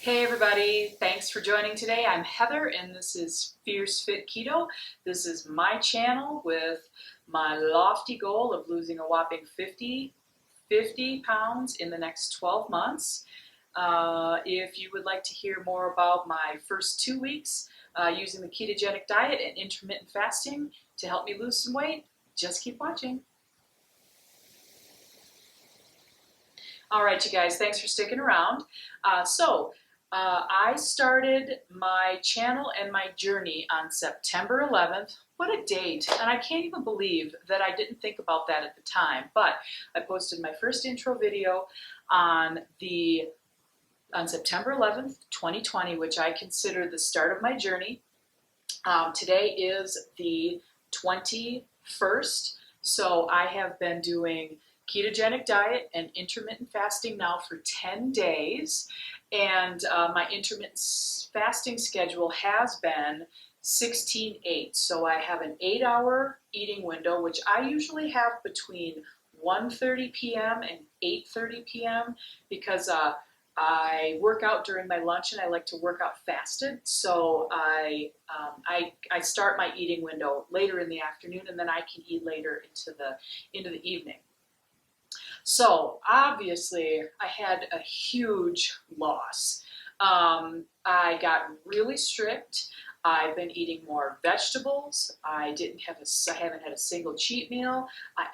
Hey everybody, thanks for joining today. I'm Heather and this is Fierce Fit Keto. This is my channel with my lofty goal of losing a whopping 50 pounds in the next 12 months. If you would like to hear more about my first 2 weeks using the ketogenic diet and intermittent fasting to help me lose some weight, just keep watching. All right, you guys, thanks for sticking around. I started my channel and my journey on September 11th. What a date. And I can't even believe that I didn't think about that at the time. But I posted my first intro video on September 11th, 2020, which I consider the start of my journey. Today is the 21st. So I have been doing ketogenic diet and intermittent fasting now for 10 days. And my intermittent fasting schedule has been 16-8. So I have an 8-hour eating window, which I usually have between 1:30 p.m. and 8:30 p.m. because I work out during my lunch and I like to work out fasted. So I start my eating window later in the afternoon and then I can eat later into the evening. So obviously I had a huge loss. I got really strict. I've been eating more vegetables. I haven't had a single cheat meal. I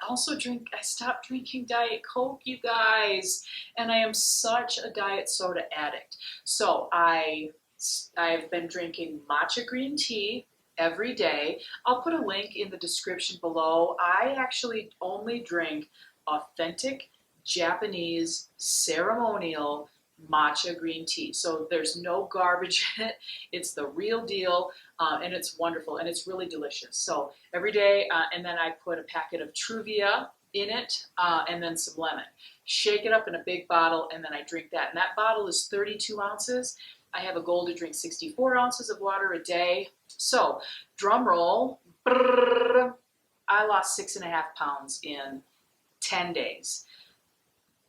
stopped drinking Diet Coke, you guys, and I am such a diet soda addict. So I've been drinking matcha green tea every day. I'll put a link in the description below. I actually only drink authentic Japanese ceremonial matcha green tea. So there's no garbage in it. It's the real deal, and it's wonderful, and it's really delicious. So every day, and then I put a packet of Truvia in it, and then some lemon. Shake it up in a big bottle, and then I drink that. And that bottle is 32 ounces. I have a goal to drink 64 ounces of water a day. So, drum roll, brrr, I lost 6.5 pounds in 10 days.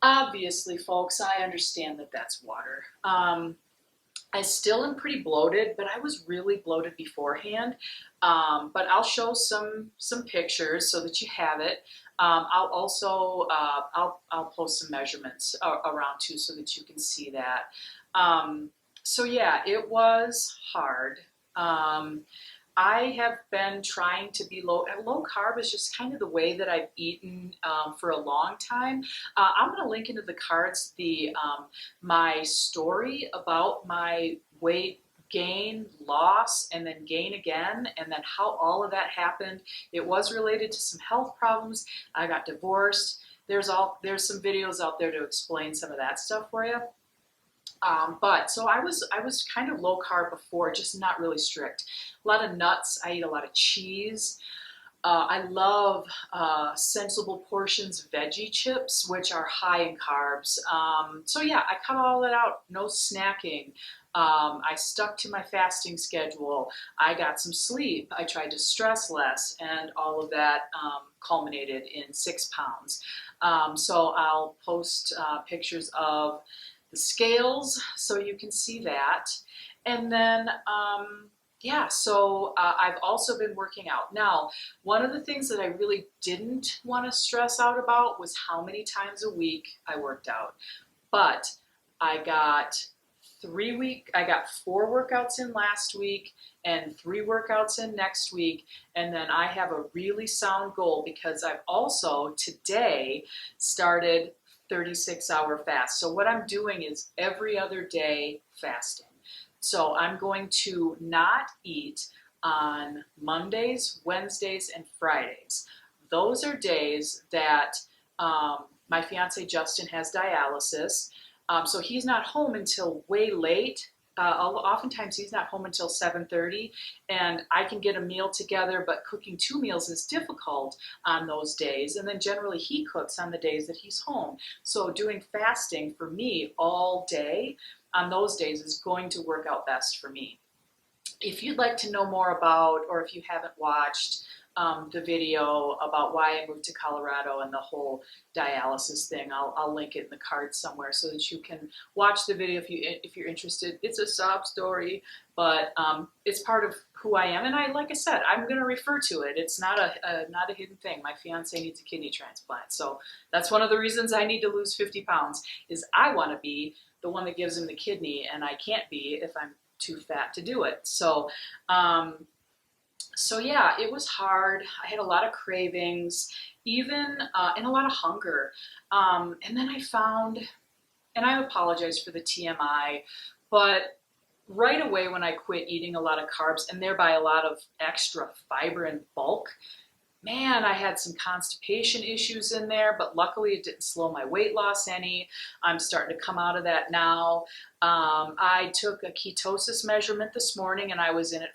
Obviously, folks, I understand that that's water. I still am pretty bloated, but I was really bloated beforehand. But I'll show some pictures so that you have it. I'll also I'll post some measurements around too so that you can see that. So yeah, it was hard. I have been trying to be low carb is just kind of the way that I've eaten for a long time. I'm going to link into the cards my story about my weight gain, loss, and then gain again, and then how all of that happened. It was related to some health problems. I got divorced. There's some videos out there to explain some of that stuff for you. So I was kind of low carb before, just not really strict. A lot of nuts. I eat a lot of cheese. I love Sensible Portions veggie chips, which are high in carbs. So yeah, I cut all that out. No snacking. I stuck to my fasting schedule. I got some sleep. I tried to stress less, and all of that culminated in 6 pounds. So I'll post pictures of the scales so you can see that. And then, I've also been working out. Now, one of the things that I really didn't want to stress out about was how many times a week I worked out. But I got 4 workouts in last week and 3 workouts in next week. And then I have a really sound goal because I've also today started 36-hour fast. So what I'm doing is every other day fasting. So I'm going to not eat on Mondays, Wednesdays, and Fridays. Those are days that my fiance Justin has dialysis. So he's not home until way late. Oftentimes he's not home until 7:30, and I can get a meal together, but cooking 2 meals is difficult on those days. And then generally he cooks on the days that he's home. So doing fasting for me all day on those days is going to work out best for me. If you'd like to know more about, or if you haven't watched the video about why I moved to Colorado and the whole dialysis thing. I'll link it in the card somewhere so that you can watch the video if you're interested. It's a sob story, but it's part of who I am. And like I said, I'm going to refer to it. It's not a hidden thing. My fiance needs a kidney transplant. So that's one of the reasons I need to lose 50 pounds is I want to be the one that gives him the kidney, and I can't be if I'm too fat to do it. So, so yeah, it was hard. I had a lot of cravings, even and a lot of hunger. And then I found, and I apologize for the TMI, but right away when I quit eating a lot of carbs and thereby a lot of extra fiber and bulk, man, I had some constipation issues in there, but luckily it didn't slow my weight loss any. I'm starting to come out of that now. I took a ketosis measurement this morning and I was in at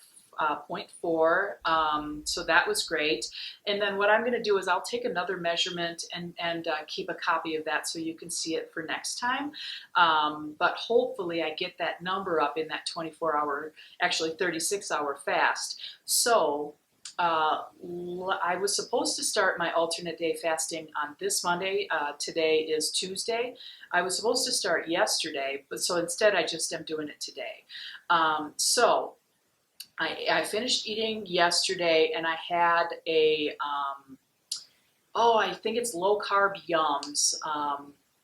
0.4, so that was great. And then what I'm going to do is I'll take another measurement and keep a copy of that so you can see it for next time. But hopefully I get that number up in that 24-hour, actually 36-hour fast. So I was supposed to start my alternate day fasting on this Monday. Today is Tuesday. I was supposed to start yesterday, but so instead I just am doing it today. So I finished eating yesterday and I had a, I think it's low carb Yums,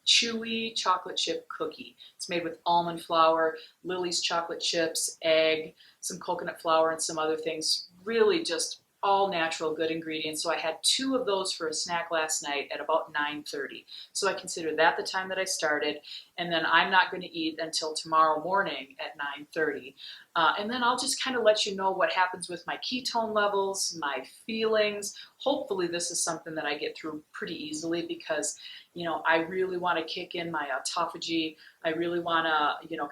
chewy chocolate chip cookie. It's made with almond flour, Lily's chocolate chips, egg, some coconut flour, and some other things. Really just all natural, good ingredients. So I had 2 of those for a snack last night at about 9:30. So I consider that the time that I started. And then I'm not going to eat until tomorrow morning at 9:30. And then I'll just kind of let you know what happens with my ketone levels, my feelings. Hopefully this is something that I get through pretty easily because, you know, I really want to kick in my autophagy. I really want to, you know,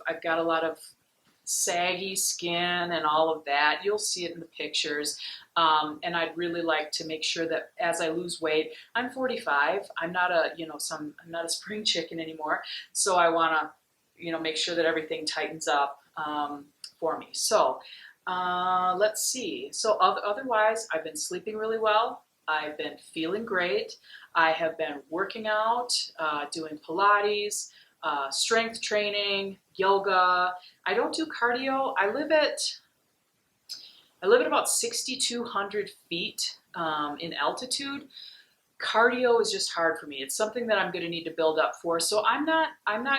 I've got a lot of saggy skin and all of that. You'll see it in the pictures. And I'd really like to make sure that as I lose weight, I'm 45. I'm not I'm not a spring chicken anymore. So I want to, you know, make sure that everything tightens up for me. So let's see. So otherwise, I've been sleeping really well. I've been feeling great. I have been working out, doing Pilates, strength training, yoga. I don't do cardio. I live at about 6,200 feet in altitude. Cardio is just hard for me. It's something that I'm going to need to build up for. So I'm not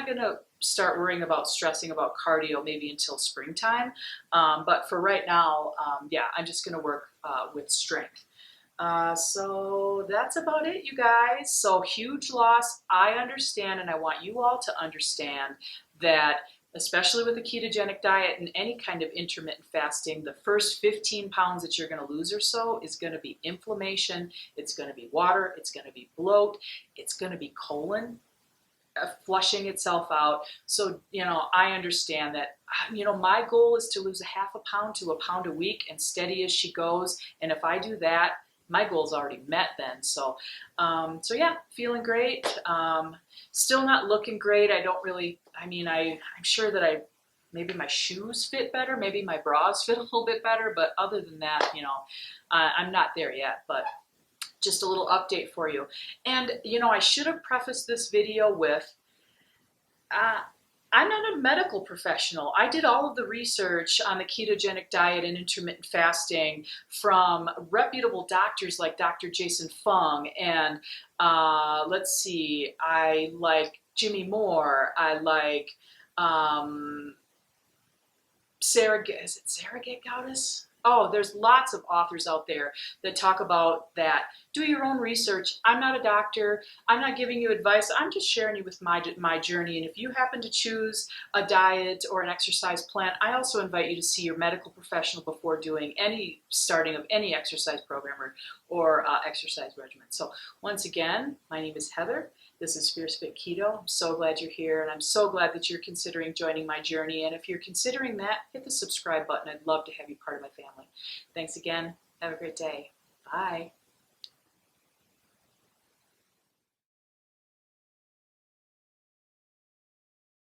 going to start worrying about stressing about cardio maybe until springtime. But for right now, yeah, I'm just going to work with strength. So that's about it, you guys. So huge loss. I understand, and I want you all to understand that, especially with a ketogenic diet and any kind of intermittent fasting, the first 15 pounds that you're going to lose or so is going to be inflammation. It's going to be water. It's going to be bloat. It's going to be colon flushing itself out. So, you know, I understand that, you know, my goal is to lose a half a pound to a pound a week and steady as she goes. And if I do that, my goal's already met then. So, so yeah, feeling great. Still not looking great. I don't really, I mean, I'm sure that maybe my shoes fit better. Maybe my bras fit a little bit better. But other than that, you know, I'm not there yet. But just a little update for you. And, you know, I should have prefaced this video with, I'm not a medical professional. I did all of the research on the ketogenic diet and intermittent fasting from reputable doctors like Dr. Jason Fung and let's see, I like Jimmy Moore. I like Sarah Gedgauds? Oh, there's lots of authors out there that talk about that. Do your own research. I'm not a doctor. I'm not giving you advice. I'm just sharing you with my journey. And if you happen to choose a diet or an exercise plan, I also invite you to see your medical professional before doing any starting of any exercise program or exercise regimen. So once again, my name is Heather. This is Fierce Fit Keto. I'm so glad you're here, and I'm so glad that you're considering joining my journey. And if you're considering that, hit the subscribe button. I'd love to have you part of my family. Thanks again. Have a great day. Bye.